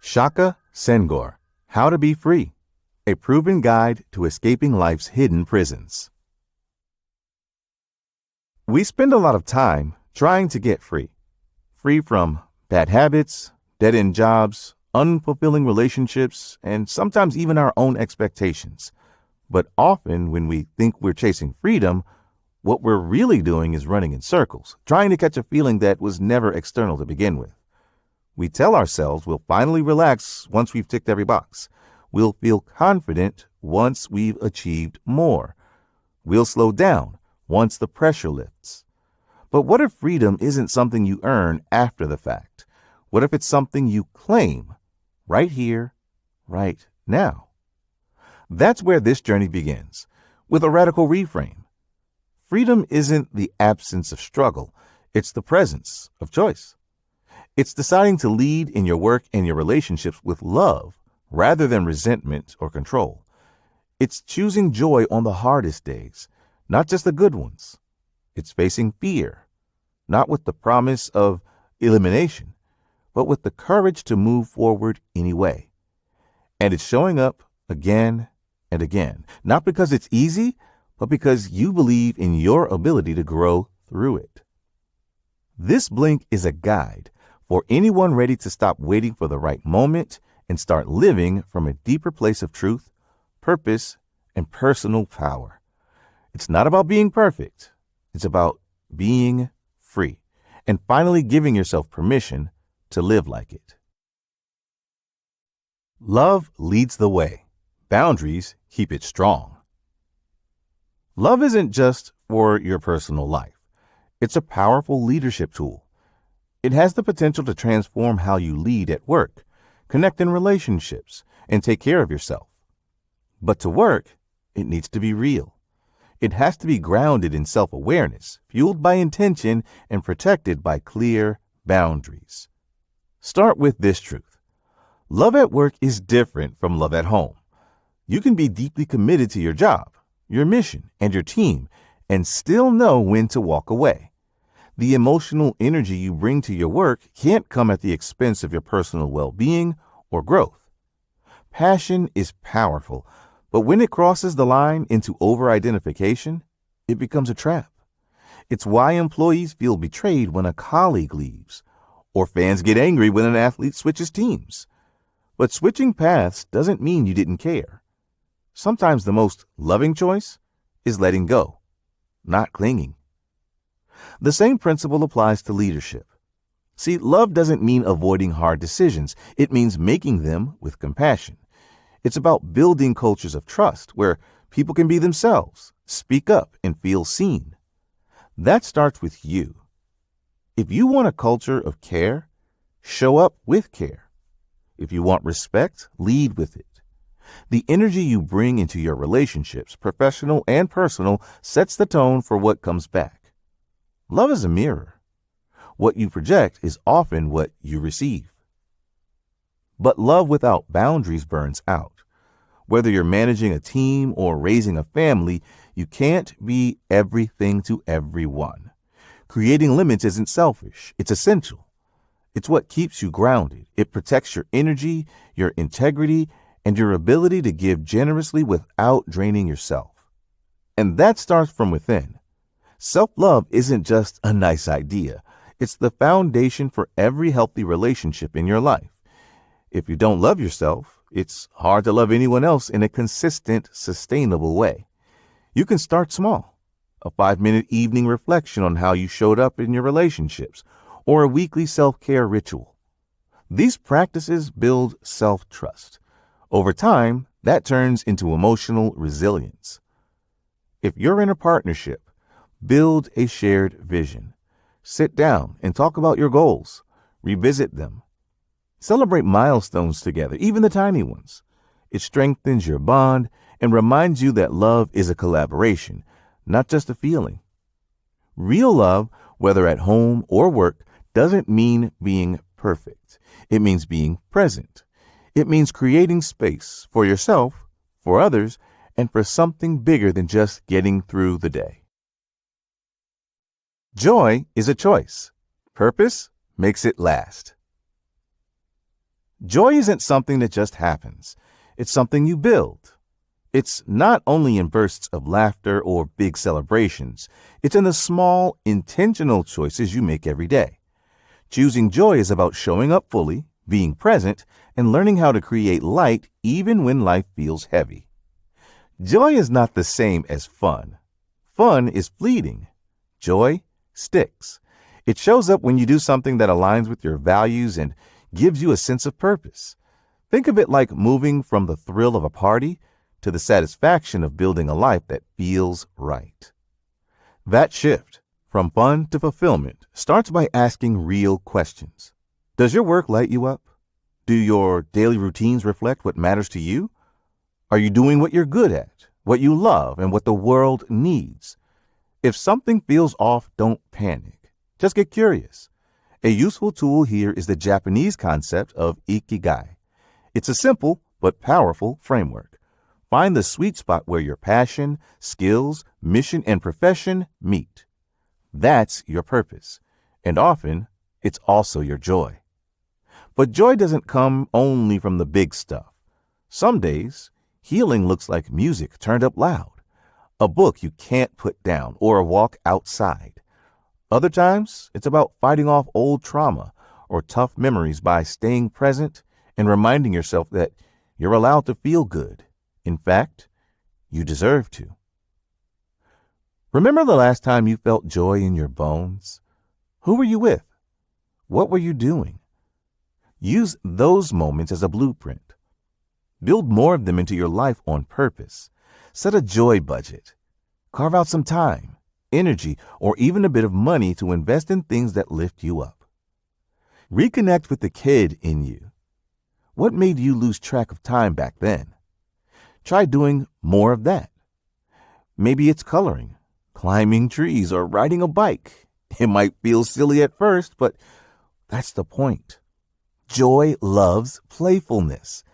Shaka Senghor, How to Be Free, a proven guide to escaping life's hidden prisons. We spend a lot of time trying to get free. Free from bad habits, dead-end jobs, unfulfilling relationships, and sometimes even our own expectations. But often when we think we're chasing freedom, what we're really doing is running in circles, trying to catch a feeling that was never external to begin with. We tell ourselves we'll finally relax once we've ticked every box. We'll feel confident once we've achieved more. We'll slow down once the pressure lifts. But what if freedom isn't something you earn after the fact? What if it's something you claim right here, right now? That's where this journey begins, with a radical reframe. Freedom isn't the absence of struggle, it's the presence of choice. It's deciding to lead in your work and your relationships with love rather than resentment or control. It's choosing joy on the hardest days, not just the good ones. It's facing fear, not with the promise of elimination, but with the courage to move forward anyway. And it's showing up again and again, not because it's easy, but because you believe in your ability to grow through it. This Blink is a guide for anyone ready to stop waiting for the right moment and start living from a deeper place of truth, purpose, and personal power. It's not about being perfect. It's about being free and finally giving yourself permission to live like it. Love leads the way. Boundaries keep it strong. Love isn't just for your personal life. It's a powerful leadership tool. It has the potential to transform how you lead at work, connect in relationships, and take care of yourself. But to work, it needs to be real. It has to be grounded in self-awareness, fueled by intention, and protected by clear boundaries. Start with this truth. Love at work is different from love at home. You can be deeply committed to your job, your mission, and your team, and still know when to walk away. The emotional energy you bring to your work can't come at the expense of your personal well-being or growth. Passion is powerful, but when it crosses the line into over-identification, it becomes a trap. It's why employees feel betrayed when a colleague leaves, or fans get angry when an athlete switches teams. But switching paths doesn't mean you didn't care. Sometimes the most loving choice is letting go, not clinging. The same principle applies to leadership. See, love doesn't mean avoiding hard decisions. It means making them with compassion. It's about building cultures of trust where people can be themselves, speak up, and feel seen. That starts with you. If you want a culture of care, show up with care. If you want respect, lead with it. The energy you bring into your relationships, professional and personal, sets the tone for what comes back. Love is a mirror. What you project is often what you receive. But love without boundaries burns out. Whether you're managing a team or raising a family, you can't be everything to everyone. Creating limits isn't selfish. It's essential. It's what keeps you grounded. It protects your energy, your integrity, and your ability to give generously without draining yourself. And that starts from within. Self-love isn't just a nice idea. It's the foundation for every healthy relationship in your life. If you don't love yourself, it's hard to love anyone else in a consistent, sustainable way. You can start small. A 5-minute evening reflection on how you showed up in your relationships, or a weekly self-care ritual. These practices build self-trust. Over time, that turns into emotional resilience. If you're in a partnership, build a shared vision. Sit down and talk about your goals. Revisit them. Celebrate milestones together, even the tiny ones. It strengthens your bond and reminds you that love is a collaboration, not just a feeling. Real love, whether at home or work, doesn't mean being perfect. It means being present. It means creating space for yourself, for others, and for something bigger than just getting through the day. Joy is a choice. Purpose makes it last. Joy isn't something that just happens. It's something you build. It's not only in bursts of laughter or big celebrations. It's in the small, intentional choices you make every day. Choosing joy is about showing up fully, being present, and learning how to create light even when life feels heavy. Joy is not the same as fun. Fun is fleeting. Joy sticks. It shows up when you do something that aligns with your values and gives you a sense of purpose. Think of it like moving from the thrill of a party to the satisfaction of building a life that feels right. That shift from fun to fulfillment starts by asking real questions. Does your work light you up? Do your daily routines reflect what matters to you? Are you doing what you're good at, what you love, and what the world needs? If something feels off, don't panic. Just get curious. A useful tool here is the Japanese concept of ikigai. It's a simple but powerful framework. Find the sweet spot where your passion, skills, mission, and profession meet. That's your purpose. And often, it's also your joy. But joy doesn't come only from the big stuff. Some days, healing looks like music turned up loud, a book you can't put down, or a walk outside. Other times, it's about fighting off old trauma or tough memories by staying present and reminding yourself that you're allowed to feel good. In fact, you deserve to. Remember the last time you felt joy in your bones? Who were you with? What were you doing? Use those moments as a blueprint. Build more of them into your life on purpose. Set a joy budget. Carve out some time, energy, or even a bit of money to invest in things that lift you up. Reconnect with the kid in you. What made you lose track of time back then? Try doing more of that. Maybe it's coloring, climbing trees, or riding a bike. It might feel silly at first, but that's the point. Joy loves playfulness.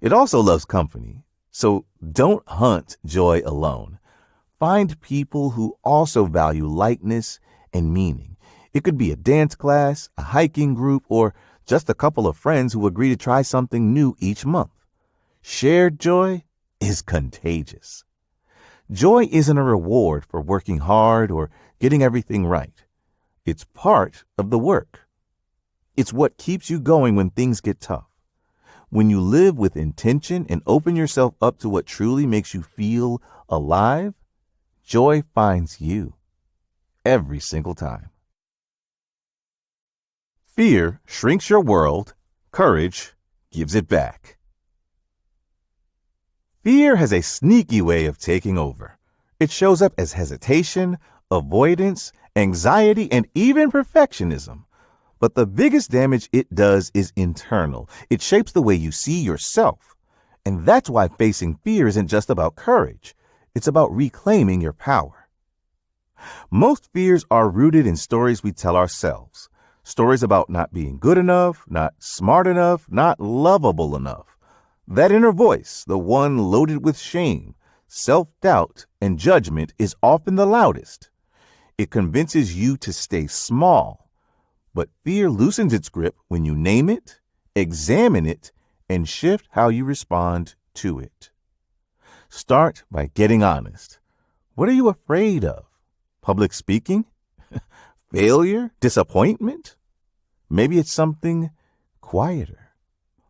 It also loves company. So don't hunt joy alone. Find people who also value lightness and meaning. It could be a dance class, a hiking group, or just a couple of friends who agree to try something new each month. Shared joy is contagious. Joy isn't a reward for working hard or getting everything right. It's part of the work. It's what keeps you going when things get tough. When you live with intention and open yourself up to what truly makes you feel alive, joy finds you every single time. Fear shrinks your world. Courage gives it back. Fear has a sneaky way of taking over. It shows up as hesitation, avoidance, anxiety, and even perfectionism. But the biggest damage it does is internal. It shapes the way you see yourself. And that's why facing fear isn't just about courage. It's about reclaiming your power. Most fears are rooted in stories we tell ourselves. Stories about not being good enough, not smart enough, not lovable enough. That inner voice, the one loaded with shame, self-doubt, and judgment, is often the loudest. It convinces you to stay small. But fear loosens its grip when you name it, examine it, and shift how you respond to it. Start by getting honest. What are you afraid of? Public speaking? Failure? Disappointment? Maybe it's something quieter,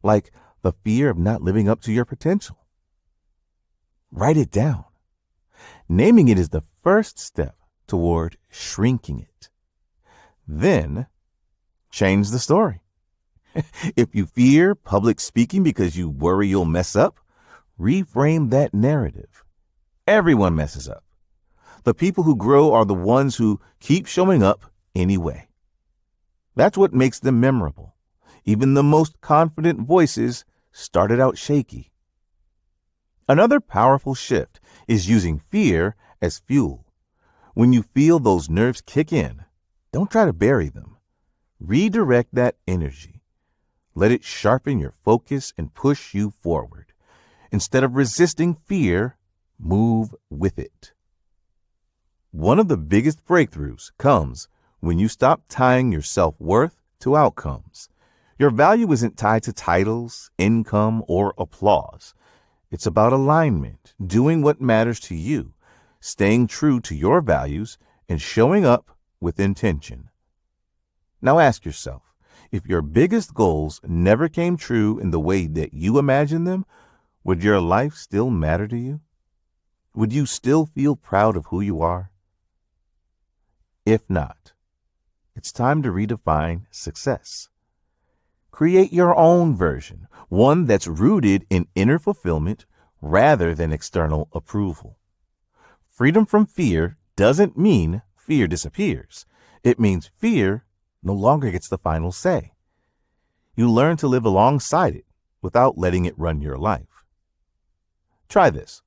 like the fear of not living up to your potential. Write it down. Naming it is the first step toward shrinking it. Then, change the story. If you fear public speaking because you worry you'll mess up, reframe that narrative. Everyone messes up. The people who grow are the ones who keep showing up anyway. That's what makes them memorable. Even the most confident voices started out shaky. Another powerful shift is using fear as fuel. When you feel those nerves kick in, don't try to bury them. Redirect that energy. Let it sharpen your focus and push you forward. Instead of resisting fear, move with it. One of the biggest breakthroughs comes when you stop tying your self-worth to outcomes. Your value isn't tied to titles, income, or applause. It's about alignment, doing what matters to you, staying true to your values, and showing up with intention. Now ask yourself, if your biggest goals never came true in the way that you imagined them, would your life still matter to you? Would you still feel proud of who you are? If not, it's time to redefine success. Create your own version, one that's rooted in inner fulfillment rather than external approval. Freedom from fear doesn't mean fear disappears. It means fear no longer gets the final say. You learn to live alongside it without letting it run your life. Try this.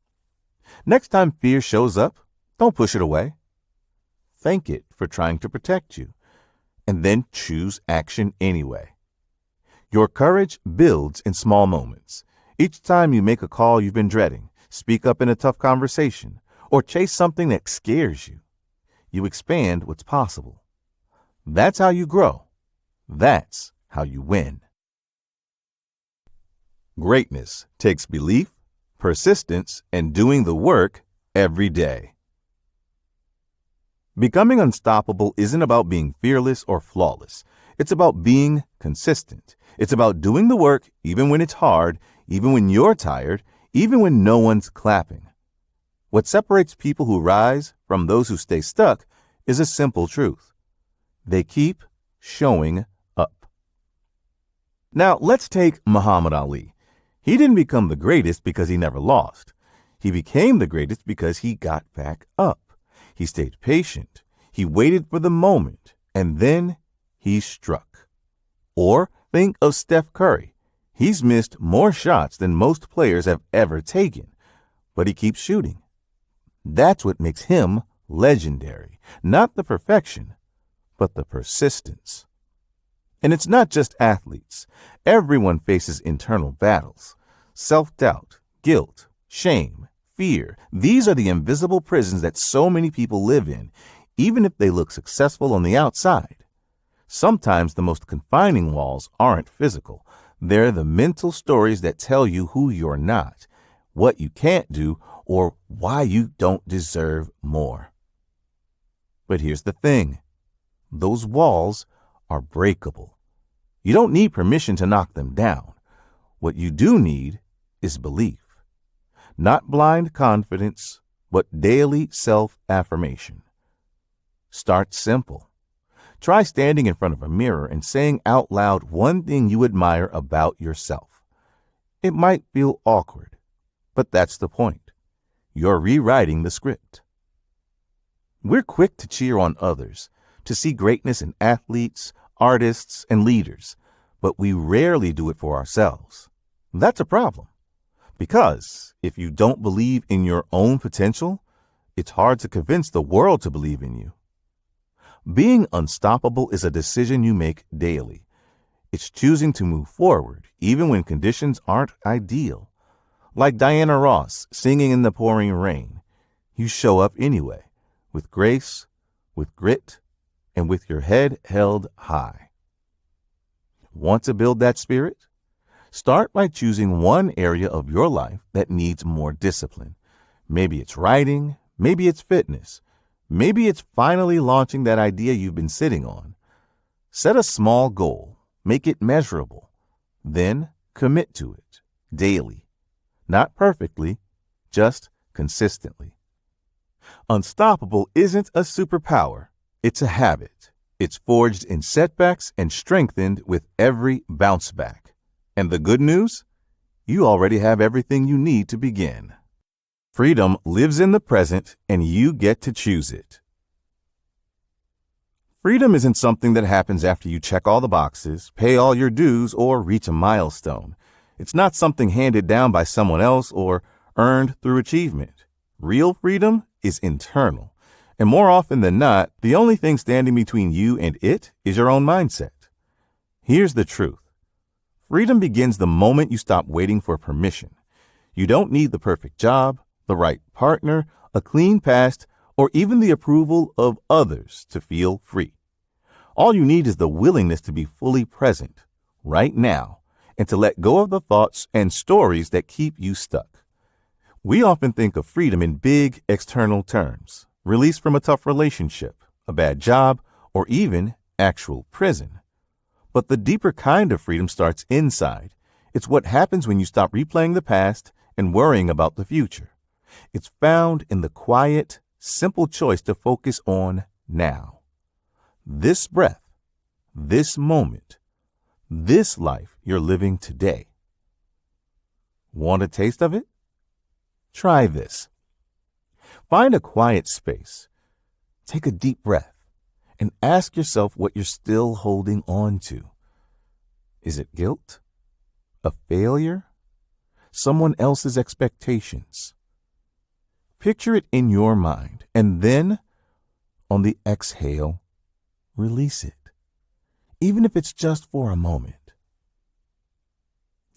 Next time fear shows up, don't push it away. Thank it for trying to protect you, and then choose action anyway. Your courage builds in small moments. Each time you make a call you've been dreading, speak up in a tough conversation, or chase something that scares you, you expand what's possible. That's how you grow. That's how you win. Greatness takes belief, persistence, and doing the work every day. Becoming unstoppable isn't about being fearless or flawless. It's about being consistent. It's about doing the work even when it's hard, even when you're tired, even when no one's clapping. What separates people who rise from those who stay stuck is a simple truth. They keep showing up. Now, let's take Muhammad Ali. He didn't become the greatest because he never lost. He became the greatest because he got back up. He stayed patient. He waited for the moment, and then he struck. Or think of Steph Curry. He's missed more shots than most players have ever taken, but he keeps shooting. That's what makes him legendary. Not the perfection, but the persistence. And it's not just athletes. Everyone faces internal battles. Self-doubt, guilt, shame, fear. These are the invisible prisons that so many people live in, even if they look successful on the outside. Sometimes the most confining walls aren't physical. They're the mental stories that tell you who you're not, what you can't do, or why you don't deserve more. But here's the thing. Those walls are breakable. You don't need permission to knock them down. What you do need is belief. Not blind confidence, but daily self-affirmation. Start simple. Try standing in front of a mirror and saying out loud one thing you admire about yourself. It might feel awkward, but that's the point. You're rewriting the script. We're quick to cheer on others, to see greatness in athletes, artists, and leaders, but we rarely do it for ourselves. That's a problem. Because if you don't believe in your own potential, it's hard to convince the world to believe in you. Being unstoppable is a decision you make daily. It's choosing to move forward, even when conditions aren't ideal. Like Diana Ross singing in the pouring rain, you show up anyway, with grace, with grit, and with your head held high. Want to build that spirit? Start by choosing one area of your life that needs more discipline. Maybe it's writing, maybe it's fitness, maybe it's finally launching that idea you've been sitting on. Set a small goal, make it measurable, then commit to it daily. Not perfectly, just consistently. Unstoppable isn't a superpower. It's a habit. It's forged in setbacks and strengthened with every bounce back. And the good news? You already have everything you need to begin. Freedom lives in the present, and you get to choose it. Freedom isn't something that happens after you check all the boxes, pay all your dues, or reach a milestone. It's not something handed down by someone else or earned through achievement. Real freedom is internal. And more often than not, the only thing standing between you and it is your own mindset. Here's the truth. Freedom begins the moment you stop waiting for permission. You don't need the perfect job, the right partner, a clean past, or even the approval of others to feel free. All you need is the willingness to be fully present, right now, and to let go of the thoughts and stories that keep you stuck. We often think of freedom in big external terms: release from a tough relationship, a bad job, or even actual prison. But the deeper kind of freedom starts inside. It's what happens when you stop replaying the past and worrying about the future. It's found in the quiet, simple choice to focus on now. This breath, this moment, this life you're living today. Want a taste of it? Try this. Find a quiet space. Take a deep breath and ask yourself what you're still holding on to. Is it guilt? A failure? Someone else's expectations? Picture it in your mind, and then, on the exhale, release it, even if it's just for a moment.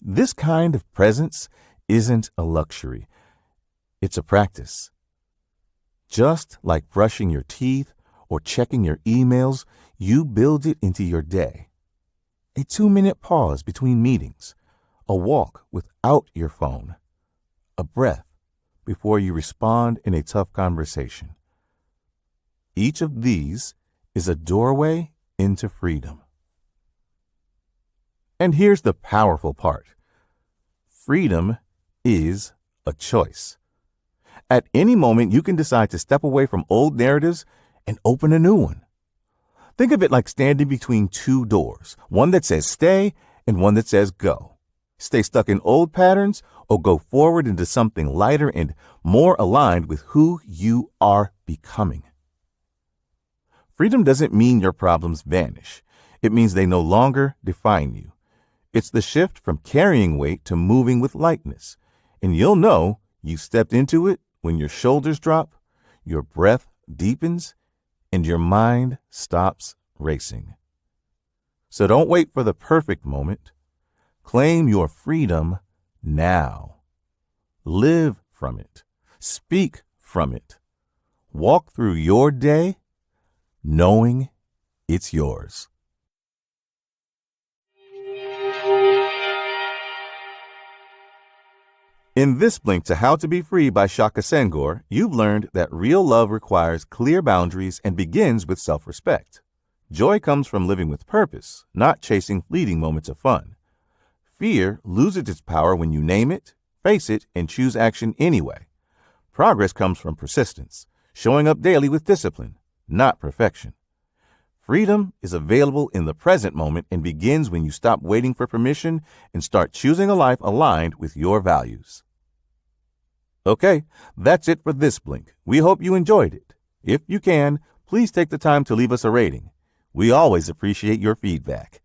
This kind of presence isn't a luxury. It's a practice. Just like brushing your teeth or checking your emails, you build it into your day. A 2-minute pause between meetings, a walk without your phone, a breath before you respond in a tough conversation. Each of these is a doorway into freedom. And here's the powerful part. Freedom is a choice. At any moment, you can decide to step away from old narratives and open a new one. Think of it like standing between two doors, one that says stay and one that says go. Stay stuck in old patterns or go forward into something lighter and more aligned with who you are becoming. Freedom doesn't mean your problems vanish. It means they no longer define you. It's the shift from carrying weight to moving with lightness. And you'll know you stepped into it when your shoulders drop, your breath deepens, and your mind stops racing. So don't wait for the perfect moment. Claim your freedom now. Live from it. Speak from it. Walk through your day knowing it's yours. In this Blink to How to Be Free by Shaka Senghor, you've learned that real love requires clear boundaries and begins with self-respect. Joy comes from living with purpose, not chasing fleeting moments of fun. Fear loses its power when you name it, face it, and choose action anyway. Progress comes from persistence, showing up daily with discipline, not perfection. Freedom is available in the present moment and begins when you stop waiting for permission and start choosing a life aligned with your values. Okay, that's it for this Blink. We hope you enjoyed it. If you can, please take the time to leave us a rating. We always appreciate your feedback.